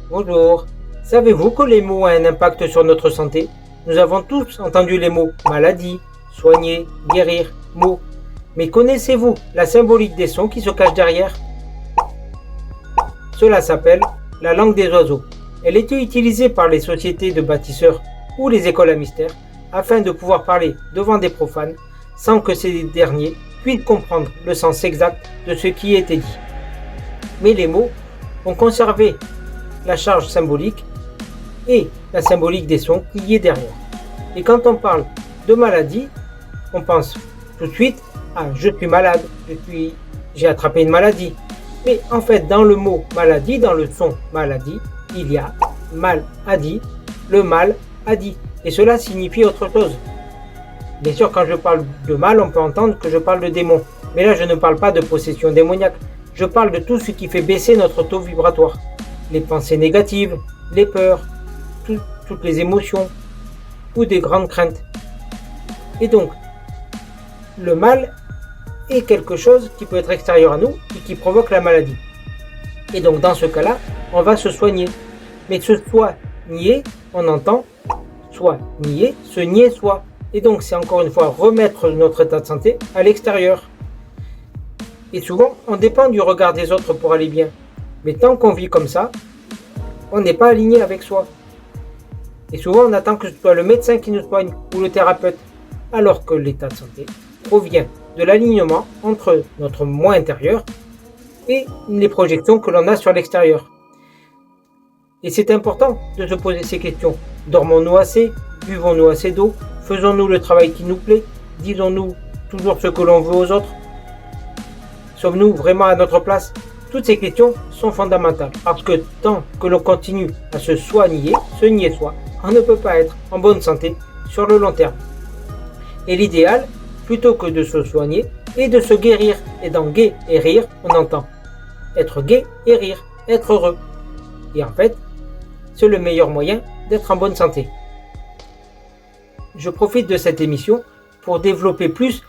Bonjour. Savez-vous que les mots ont un impact sur notre santé? Nous avons tous entendu les mots maladie, soigner, guérir, mots. Mais connaissez-vous la symbolique des sons qui se cachent derrière? Cela s'appelle la langue des oiseaux. Elle était utilisée par les sociétés de bâtisseurs ou les écoles à mystère afin de pouvoir parler devant des profanes sans que ces derniers puissent comprendre le sens exact de ce qui était dit. Mais les mots ont conservé la charge symbolique et la symbolique des sons qui y est derrière. Et quand on parle de maladie, on pense tout de suite à je suis malade, j'ai attrapé une maladie. Mais en fait, dans le mot maladie, dans le son maladie, il y a mal a dit, le mal a dit. Et cela signifie autre chose. Bien sûr, quand je parle de mal, on peut entendre que je parle de démon. Mais là, je ne parle pas de possession démoniaque. Je parle de tout ce qui fait baisser notre taux vibratoire. Les pensées négatives, les peurs, toutes les émotions ou des grandes craintes. Et donc, le mal est quelque chose qui peut être extérieur à nous et qui provoque la maladie. Et donc, dans ce cas-là, on va se soigner. Mais ce soigner, on entend soigner, se nier soi. Et donc, c'est encore une fois remettre notre état de santé à l'extérieur. Et souvent, on dépend du regard des autres pour aller bien. Mais tant qu'on vit comme ça, on n'est pas aligné avec soi. Et souvent, on attend que ce soit le médecin qui nous soigne ou le thérapeute, alors que l'état de santé provient de l'alignement entre notre moi intérieur et les projections que l'on a sur l'extérieur. Et c'est important de se poser ces questions. Dormons-nous assez? Buvons-nous assez d'eau? Faisons-nous le travail qui nous plaît? Disons-nous toujours ce que l'on veut aux autres? Sommes-nous vraiment à notre place? Toutes ces questions sont fondamentales parce que tant que l'on continue à se soigner, se nier soi, on ne peut pas être en bonne santé sur le long terme. Et l'idéal, plutôt que de se soigner, est de se guérir. Et dans gai et rire, on entend être gai et rire, être heureux. Et en fait, c'est le meilleur moyen d'être en bonne santé. Je profite de cette émission pour développer plus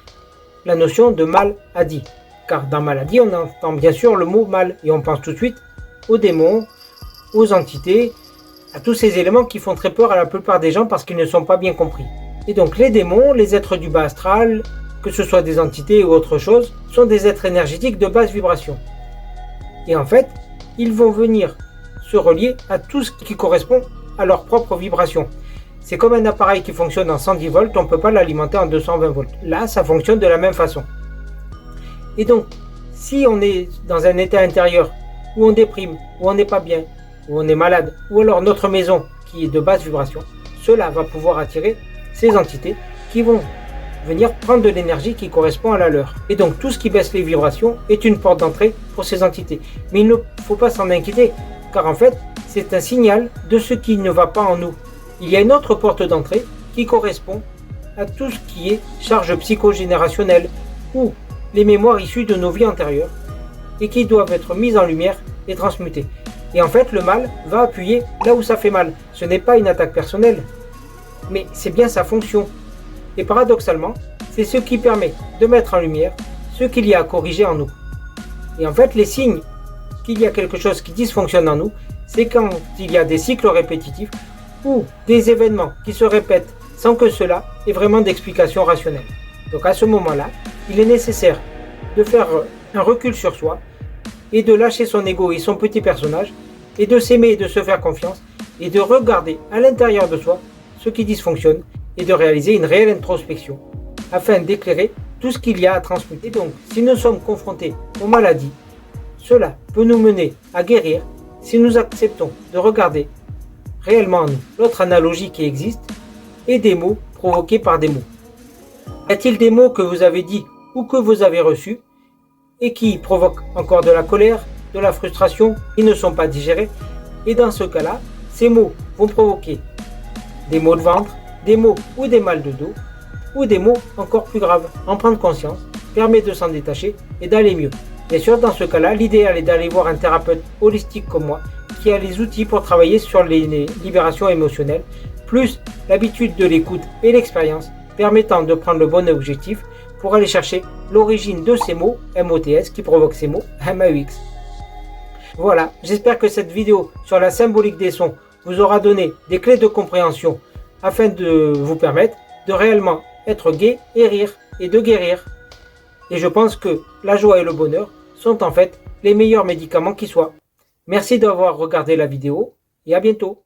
la notion de maladie. Car dans maladie, on entend bien sûr le mot mal et on pense tout de suite aux démons, aux entités, à tous ces éléments qui font très peur à la plupart des gens parce qu'ils ne sont pas bien compris. Et donc les démons, les êtres du bas astral, que ce soit des entités ou autre chose, sont des êtres énergétiques de basse vibration. Et en fait, ils vont venir se relier à tout ce qui correspond à leur propre vibration. C'est comme un appareil qui fonctionne en 110 volts, on ne peut pas l'alimenter en 220 volts. Là, ça fonctionne de la même façon. Et donc, si on est dans un état intérieur où on déprime, où on n'est pas bien, où on est malade, ou alors notre maison qui est de basse vibration, cela va pouvoir attirer ces entités qui vont venir prendre de l'énergie qui correspond à la leur. Et donc, tout ce qui baisse les vibrations est une porte d'entrée pour ces entités. Mais il ne faut pas s'en inquiéter, car en fait, c'est un signal de ce qui ne va pas en nous. Il y a une autre porte d'entrée qui correspond à tout ce qui est charge psychogénérationnelle ou les mémoires issues de nos vies antérieures et qui doivent être mises en lumière et transmutées. Et en fait, le mal va appuyer là où ça fait mal. Ce n'est pas une attaque personnelle, mais c'est bien sa fonction. Et paradoxalement, c'est ce qui permet de mettre en lumière ce qu'il y a à corriger en nous. Et en fait, les signes qu'il y a quelque chose qui dysfonctionne en nous, c'est quand il y a des cycles répétitifs ou des événements qui se répètent sans que cela ait vraiment d'explication rationnelle. Donc à ce moment-là, il est nécessaire de faire un recul sur soi et de lâcher son ego et son petit personnage et de s'aimer et de se faire confiance et de regarder à l'intérieur de soi ce qui dysfonctionne et de réaliser une réelle introspection afin d'éclairer tout ce qu'il y a à transmuter. Donc, si nous sommes confrontés aux maladies, cela peut nous mener à guérir si nous acceptons de regarder réellement en nous. L'autre analogie qui existe est des mots provoqués par des mots. Y a-t-il des mots que vous avez dit ou que vous avez reçus et qui provoquent encore de la colère, de la frustration, qui ne sont pas digérés? Et dans ce cas-là, ces mots vont provoquer des maux de ventre, des maux ou des mal de dos, ou des maux encore plus graves. En prendre conscience permet de s'en détacher et d'aller mieux. Bien sûr, dans ce cas-là, l'idéal est d'aller voir un thérapeute holistique comme moi, qui a les outils pour travailler sur les libérations émotionnelles, plus l'habitude de l'écoute et l'expérience, permettant de prendre le bon objectif pour aller chercher l'origine de ces mots, MOTS, qui provoquent ces mots, MAUX. Voilà, j'espère que cette vidéo sur la symbolique des sons vous aura donné des clés de compréhension afin de vous permettre de réellement être gai et rire et de guérir. Et je pense que la joie et le bonheur sont en fait les meilleurs médicaments qui soient. Merci d'avoir regardé la vidéo et à bientôt.